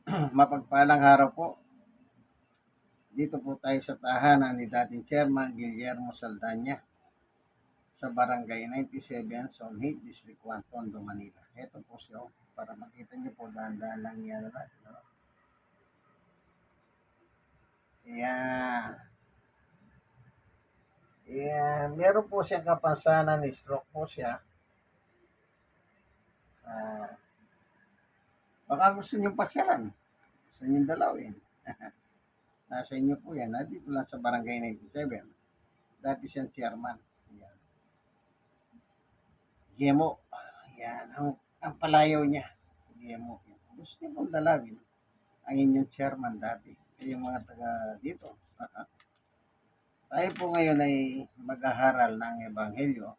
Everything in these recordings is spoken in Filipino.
Mapagpalang araw po. Dito po tayo sa tahanan ni dating Chairman Guillermo Saldana sa Barangay 97, Zone 8, District 1, Tondo, Manila. Ito po siya. Para makita niyo po, dahan-dahan lang yan natin. No? Ayan. Ayan. Meron po siyang kapansanan, stroke po siya. Baka gusto niyo pasyalan. Gusto niyo dalawin. Nasa inyo po yan. Dito lang sa Barangay 97. Dati siyang chairman. Ayan. Gemo. Ayan. Ang palayaw niya. Gemo. Gusto niyo pong dalawin ang inyong chairman dati. Yung mga taga dito. Tayo po ngayon ay maghaharal ng Ebanghelyo.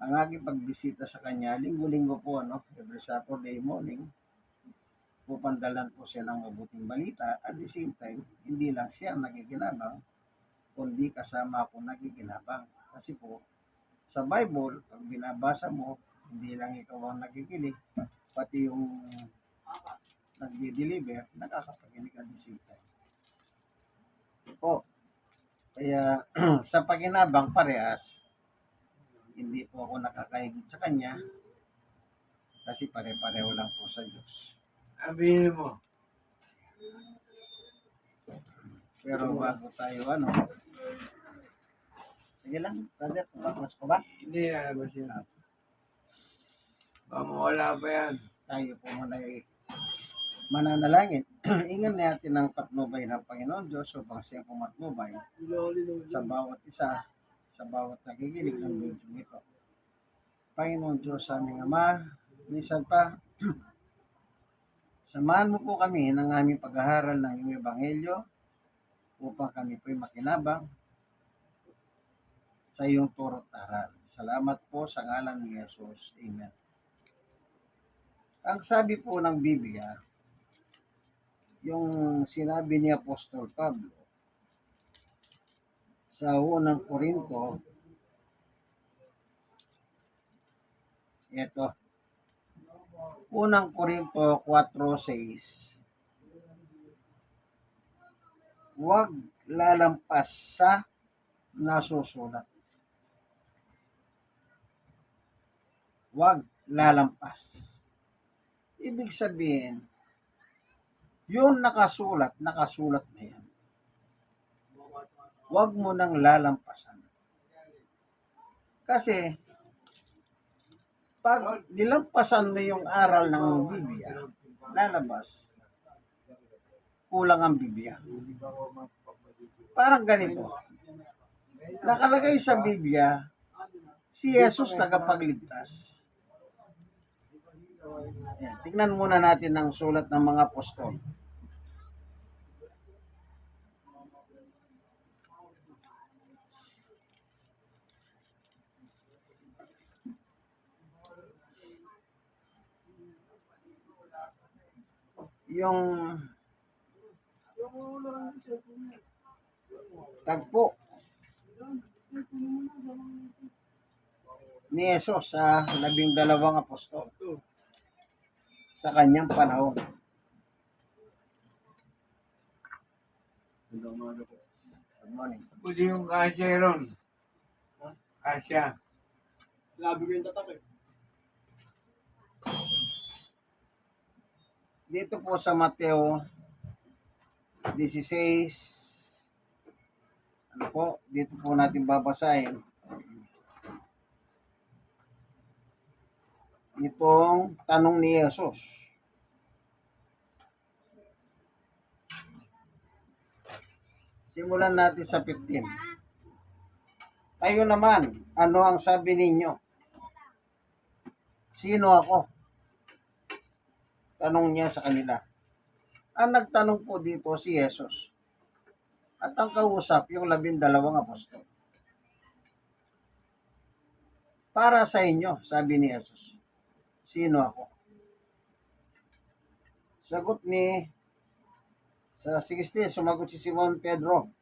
Ang aking pagbisita sa kanya, linggo-linggo po, every Saturday morning, pupandalan po siya ng mabuting balita. At the same time, hindi lang siya nakikinabang, kundi kasama ako nakikinabang. Kasi po, sa Bible, pag binabasa mo, hindi lang ikaw ang nakikinig, pati yung nagdi-deliver, nakakapakinig at the same time. Po, kaya sa pakinabang parehas, hindi po ako nakakahigit sa kanya kasi pare-pareho lang po sa Diyos. Sabihin mo. Pero bago tayo, sige lang, brother, mas ko ba? Hindi na ba siya? Wala pa yan. Tayo po muna ay mananalangin. Ingan natin ang patnubay ng Panginoon Diyos upang siya pumatnubay sa bawat isa, sa bawat nakikinig ng video ito. Panginoon Diyos sa aming Ama, minsan pa, samahan mo po kami ng aming pag-aaral ng iyong Ebanghelyo upang kami po'y makinabang sa iyong turo't aral. Salamat po sa ngalan ni Jesus. Amen. Ang sabi po ng Biblia, yung sinabi ni Apostol Pablo sa unang Korinto, ito, unang Korinto 4:6, huwag lalampas sa nasusulat. Huwag lalampas. Ibig sabihin, yung nakasulat na yan. Huwag mo nang lalampasan. Kasi, pag nilampasan mo yung aral ng Biblia, lalabas, kulang ang Biblia. Parang ganito. Nakalagay sa Biblia, si Jesus tagapagligtas. Ayan, tignan muna natin ang sulat ng mga apostol. Yung tagpo ni Jesus sa 12 apostol sa kanyang panahon. Good morning. Pwede yung kasya ron. Kasya. Sinabi ko yung tatak eh. Dito po sa Mateo 16, dito po natin babasahin itong tanong ni Jesus. Simulan natin sa 15. Kayo naman, ano ang sabi ninyo? Sino ako? Tanong niya sa kanila. Ang nagtanong po dito si Jesus. At ang kausap yung 12 apostol. Para sa inyo, sabi ni Jesus. Sino ako? Sagot ni sa 16, sumagot si Simon Pedro.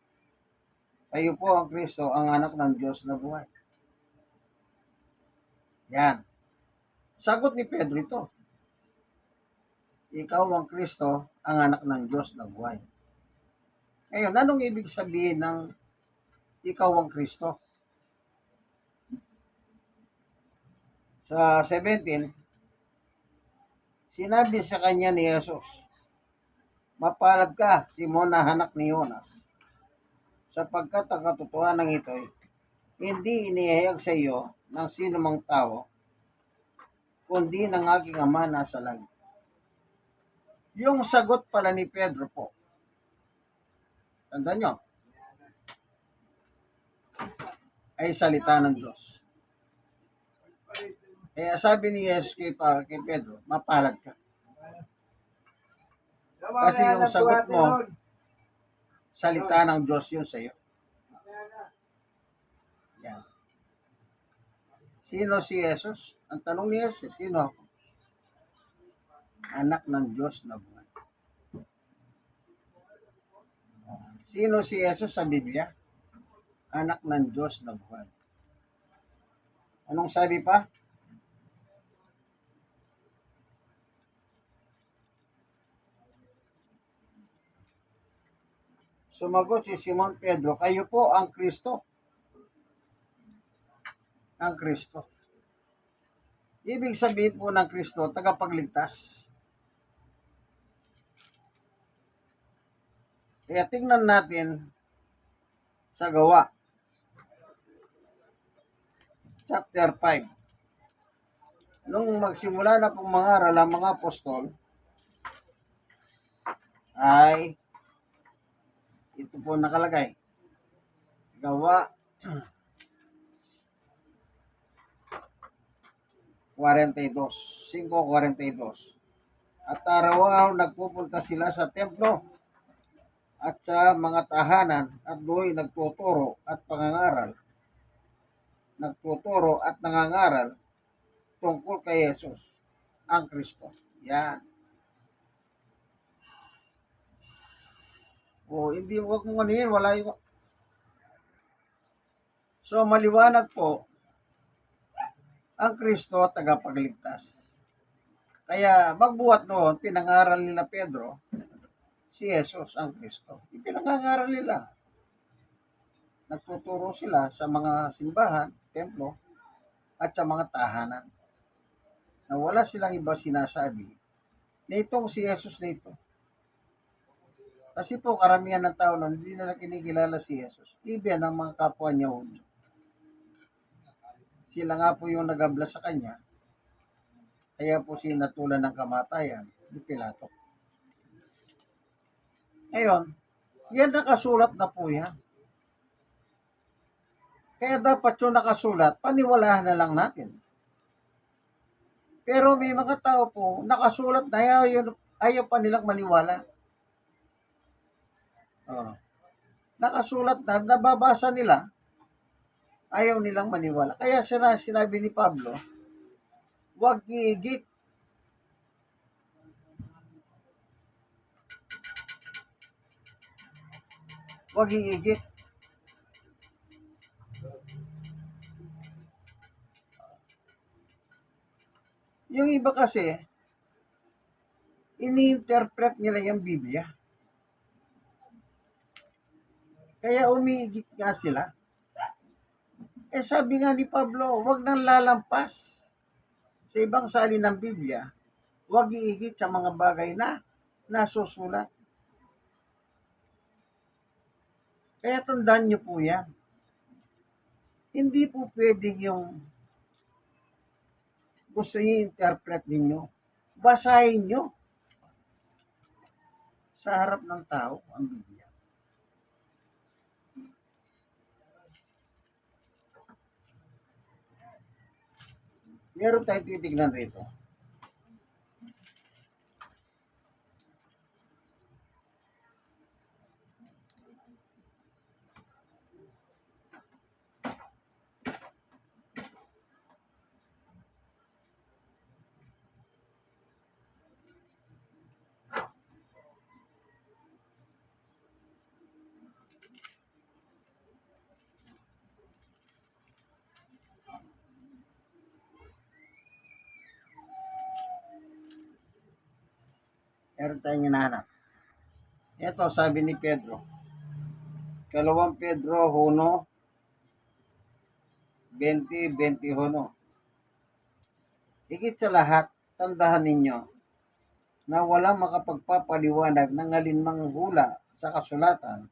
Kayo po ang Kristo, ang anak ng Diyos na buhay. Yan. Sagot ni Pedro ito. ikaw ang Kristo, ang anak ng Diyos na buhay. Ngayon, anong ibig sabihin ng ikaw ang Kristo? Sa 17, sinabi sa kanya ni Jesus, mapalad ka, Simon na anak ni Jonas, sapagkat ang katotohanan ito'y hindi inihayag sa iyo ng sino mang tao, kundi ng aking Ama nasa langit. Yung sagot pala ni Pedro po, tandaan nyo, ay salita ng Diyos. Kaya sabi ni Jesus kay Pedro, mapalad ka. Kasi yung sagot mo, salita ng Diyos yun sa iyo. Yan. Sino si Jesus? Ang tanong ni Jesus, sino ako? Anak ng Diyos na buhay. Sino si Jesus sa Biblia? Anak ng Diyos na buhay. Anong sabi pa? Sumagot si Simon Pedro, kayo po ang Kristo. Ang Kristo. Ibig sabihin po ng Kristo, tagapagligtas. Kaya tingnan natin sa Gawa, chapter 5. Nung magsimula na pong mangaral ang mga apostol, ay ito po nakalagay. Gawa 5:42. At araw-araw nagpupunta sila sa templo at sa mga tahanan at doon nagtuturo at nangangaral tungkol kay Jesus, ang Kristo. Yan. O, hindi, wag mo ano wala yung... So, maliwanag po, ang Kristo tagapagligtas. Kaya, magbuhat noon, pinangaral nila Pedro, si Jesus, ang Kristo. Ipinangaral nila. Nagtuturo sila sa mga simbahan, templo, at sa mga tahanan. Na wala silang iba sinasabi na itong si Jesus na ito. Kasi po karamihan ng tao na hindi nila kinikilala si Jesus. Even ang mga kapwa niya Hudyo. Sila nga po yung nagabla sa kanya. Kaya po sinatulan ng kamatayan ni Pilato. Ngayon, yan nakasulat na po yan. Kaya dapat yung nakasulat, paniwalahan na lang natin. Pero may mga tao po, nakasulat na ayaw pa nilang maniwala. Nakasulat na, nababasa nila, ayaw nilang maniwala. Kaya sinabi ni Pablo, huwag iigit. Huwag iigit. Yung iba kasi, ini-interpret nila yung Biblia. Kaya umiigit nga sila. Sabi nga ni Pablo, huwag nang lalampas sa ibang salin ng Biblia. Huwag iigit sa mga bagay na nasusulat. Kaya tandaan nyo po yan. Hindi po pwedeng yung gusto niyo interpret ninyo. Basahin nyo sa harap ng tao ang Biblia. Meron tayong titignan rito. Meron tayong hinahanap. Ito, sabi ni Pedro. 2 Pedro 1, 20-21. Higit sa lahat, tandahan ninyo na walang makapagpapaliwanag ng alinmang hula sa kasulatan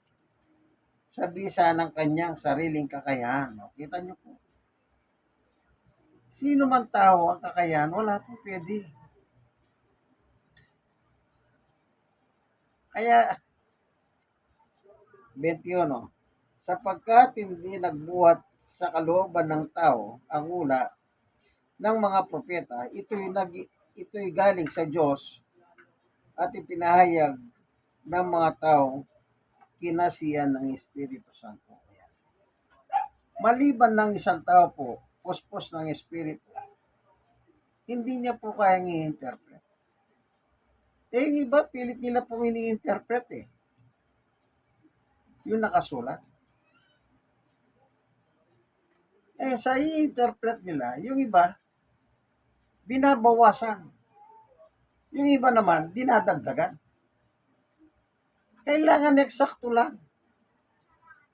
sa bisa ng kanyang sariling kakayahan. O, kita nyo po. Sino man tao ang kakayahan, wala po pwede. Kaya, 21, sapagkat hindi nagbuhat sa kalooban ng tao ang hula ng mga propeta, ito'y galing sa Diyos at ipinahayag ng mga taong kinasiyan ng Espiritu Santo. Ayan. Maliban ng isang tao po, puspos ng Espiritu, hindi niya po kayang i-interpret. Yung iba, pilit nila pong ini-interpret yung nakasulat. Sa i-interpret nila, yung iba, binabawasan. Yung iba naman, dinadagdagan. Kailangan eksakto lang.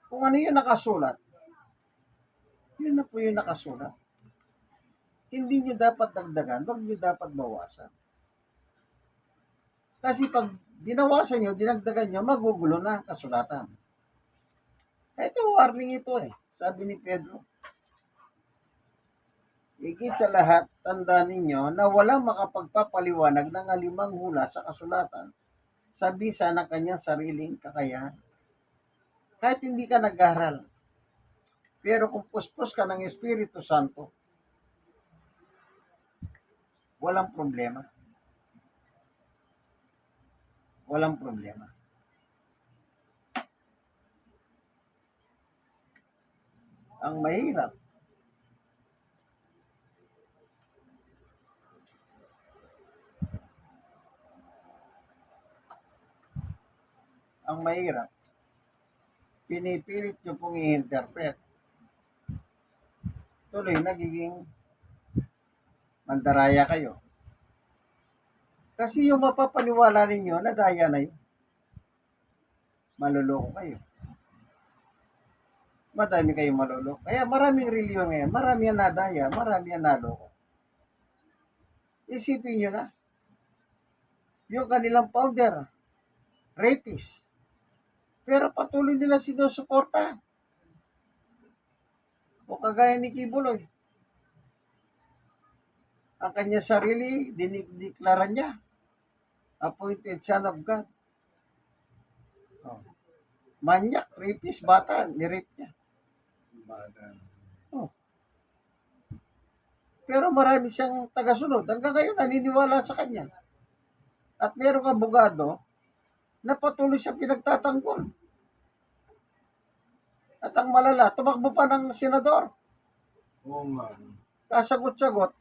Kung ano yung nakasulat, yun na po yung nakasulat. Hindi nyo dapat dagdagan, wag nyo dapat bawasan. Kasi pag binawasan nyo, dinagdagan nyo, magugulo na ang kasulatan. Ito, warning ito sabi ni Pedro. Higit sa lahat, tandaan ninyo na walang makapagpapaliwanag ng alimang hula sa kasulatan sa bisa ng kanyang sariling kakayahan. Kahit hindi ka nag-aral, pero kung puspos ka ng Espiritu Santo, walang problema. Walang problema. Ang mahirap, pinipilit nyo pong i-interpret. Tuloy, nagiging mandaraya kayo. Kasi yung mapapaniwala ninyo, nadaya na yun. Maluloko kayo. Madami kayong maluloko. Kaya maraming reliyon ngayon, marami ang nadaya, marami ang naloko. Isipin nyo na, yung kanilang founder, rapist, pero patuloy nila sinusuporta. O kagaya ni Kibuloy, ang kanya sarili, diniklara niya, appointed son of God. Manyak, rapist, bata, nirape niya. Pero marami siyang tagasunod. Hanggang ngayon, naniniwala sa kanya. At merong abogado na patuloy siya pinagtatanggol. At ang malala, tumakbo pa ng senador. Oo nga. Kasagot-sagot,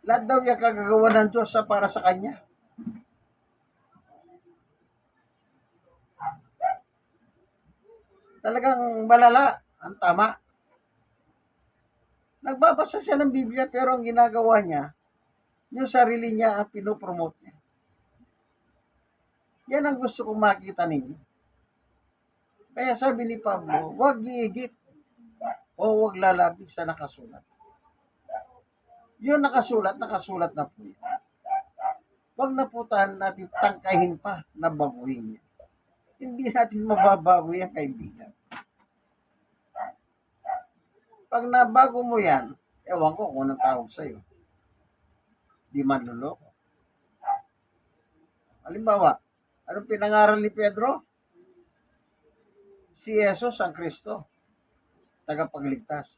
lahat daw yung kagagawa ng Diyos para sa kanya. Talagang malala ang tama. Nagbabasa siya ng Biblia pero ang ginagawa niya, yung sarili niya ang pinopromote niya. Yan ang gusto kong makita ninyo. Kaya sabi ni Pablo, huwag giigit o huwag lalabi sa nakasulat. Yung nakasulat na po yan. Huwag na po natin tangkahin pa na baguhin niya. Hindi natin mababago yan, kaibigan. Pag nabago mo yan, ewan ko kung anong tawag sa'yo. Di manluloko. Halimbawa, anong pinangaral ni Pedro? Si Jesus ang Kristo, tagapagligtas.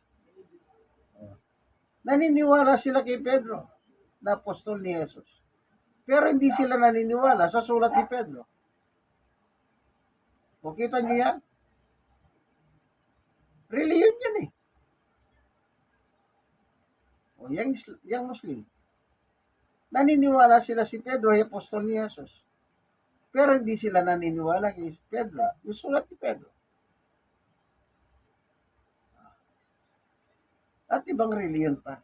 Naniniwala sila kay Pedro na apostol ni Jesus. Pero hindi sila naniniwala sa sulat ni Pedro. O kita niyo yan? Reliyon yan O yung Muslim. Naniniwala sila si Pedro ay apostol ni Jesus. Pero hindi sila naniniwala kay Pedro. Yung sulat ni Pedro. At ibang reliyon pa.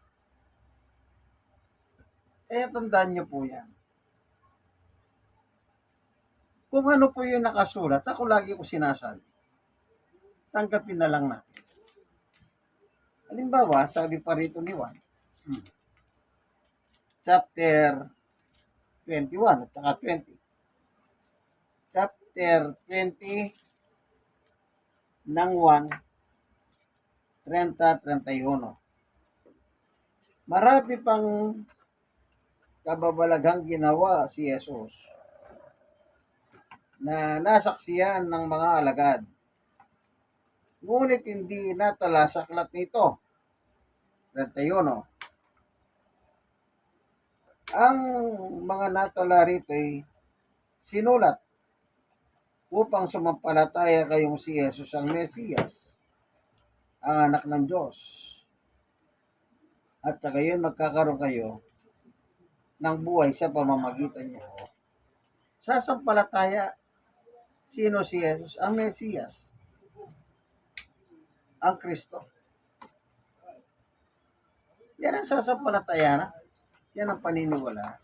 Kaya tandaan niyo po yan. Kung ano po yung nakasulat, ako lagi ko sinasabi, tanggapin na lang natin. Halimbawa, sabi pa rito ni Juan, chapter 21 at saka 20. Chapter 20 ng 1, 30-31. Marami pang kababalaghang ginawa si Jesus na nasaksiyan ng mga alagad. Ngunit hindi natala sa aklat nito. 31. Ang mga natala rito ay sinulat upang sumampalataya kayong si Jesus ang Mesiyas, ang anak ng Diyos. At sa gayon magkakaroon kayo ng buhay sa pamamagitan niya. Sasampalataya sino si Jesus? Ang Mesiyas, ang Kristo. Yan ang sasampalataya na. Yan ang paniniwala.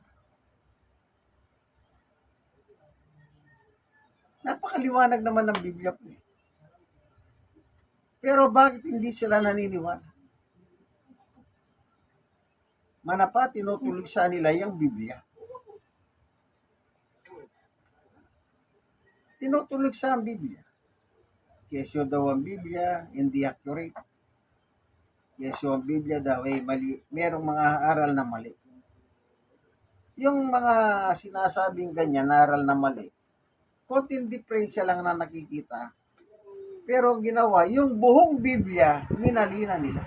Napakaliwanag naman ng Biblia po. Pero bakit hindi sila naniniwala? Manapa, tinutulig sa nila yung Biblia. Tinutulig sa ang Biblia. Kesyo daw ang Biblia, hindi accurate. Kesyo ang Biblia daw ay mali. Merong mga aral na mali. Yung mga sinasabing ganyan, aral na mali, konting diferensya lang na nakikita. Pero ginawa, yung buong Biblia, minalina nila.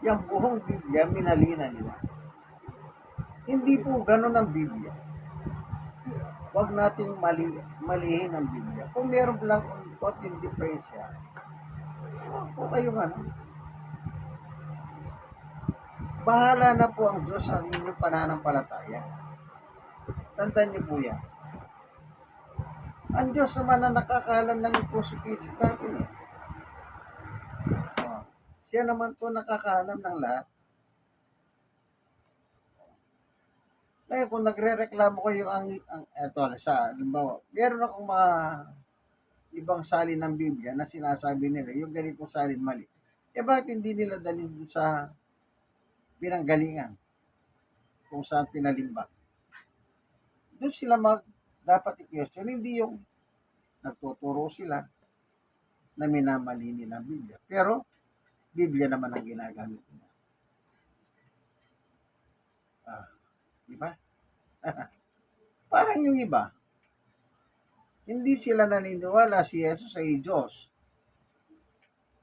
Yung buong Biblia, minalina nila. Hindi po ganun ang Biblia. Huwag nating malihin ang Biblia. Kung meron lang konting diferensya, huwag po kayong bahala na po ang Diyos sa inyong pananampalataya. Tandaan niyo po yan. Ang Diyos naman na nakakaalam ng puso-isip natin eh. Siya naman po nakakaalam ng lahat. Kaya kung nagre-reklamo kayo eto, halimbawa, meron akong mga ibang salin ng Biblia na sinasabi nila, yung ganitong salin mali. Bakit hindi nila dalhin sa pinanggalingan kung saan pinalimbag? Doon sila dapat i-question, hindi yung nagtuturo sila na minamali nila ang Biblia. Pero, Biblia naman ang ginagamit nila. Di ba? Parang yung iba, hindi sila naniniwala si Jesus ay Diyos.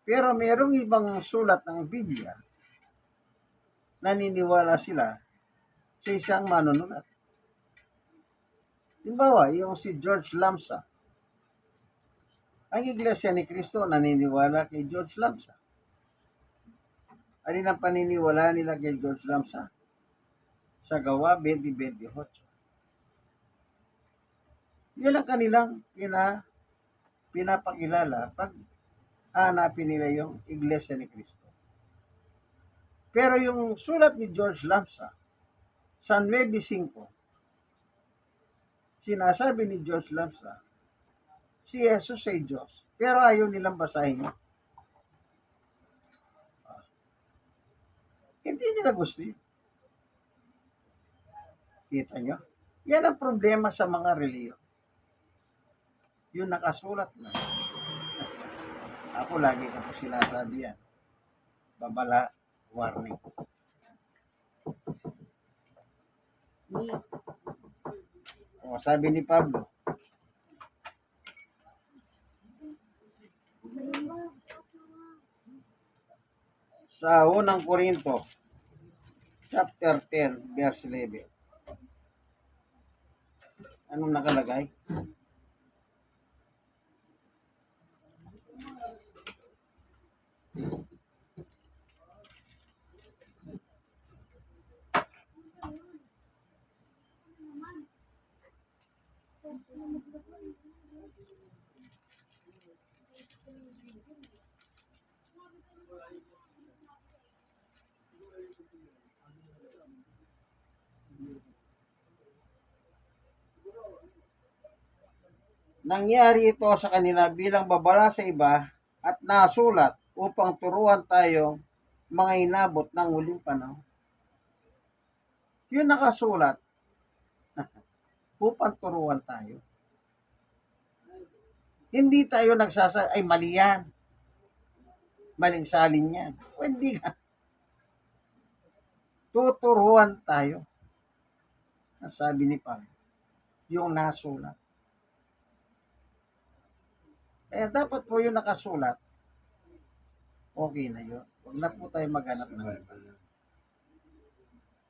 Pero merong ibang sulat ng Biblia, naniniwala sila sa isang manunulat. Halimbawa, yung si George Lamsa. Ang Iglesia ni Cristo naniniwala kay George Lamsa. Alin ang paniniwala nila kay George Lamsa? Sa Gawa 20:28. Yun ang kanilang pinapakilala pag hanapin nila yung Iglesia ni Cristo. Pero yung sulat ni George Lamsa, San 9:5, sinasabi ni George Lamsa, si Jesus ay Diyos. Pero ayaw nilang basahin yun. Hindi nila gusto yun. Kita nyo? Yan ang problema sa mga reliyon. Yung nakasulat na. Ako lagi ko po sinasabi yan. Babala, warning. O, sabi ni Pablo, sa unang Korinto, chapter 10, verse 11. Anong nakalagay? Nangyari ito sa kanila bilang babala sa iba at nasulat upang turuan tayong mga inabot ng huling panahon. Yun nakasulat upang turuan tayo. Hindi tayo ay mali yan. Maling salin yan. O, hindi nga. Tuturuan tayo. Ang sabi ni Pablo, yung nasulat. Kaya dapat po yung nakasulat, okay na yun. Huwag na po tayo maghanap ng iba.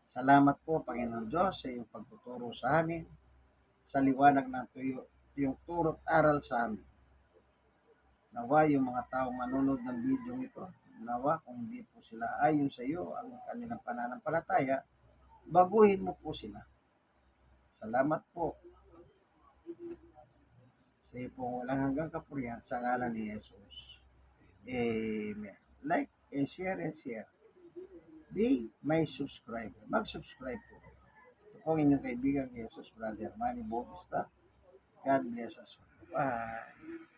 Salamat po, Panginoon Diyos, sa iyong pagtuturo sa amin, sa liwanag ng tuyo, yung turo't aral sa amin. Nawa yung mga taong manonood ng video ito, nawa kung hindi po sila ayon sa iyo ang kanilang pananampalataya, baguhin mo po sila. Salamat po sa iyo pong walang hanggang kapurihan sa ngalan ni Jesus. Amen. Like and share and share. Be my subscriber. Mag-subscribe po. Ito po ang inyong kaibigan Jesus, Brother Manny Bautista. God bless us all. Bye.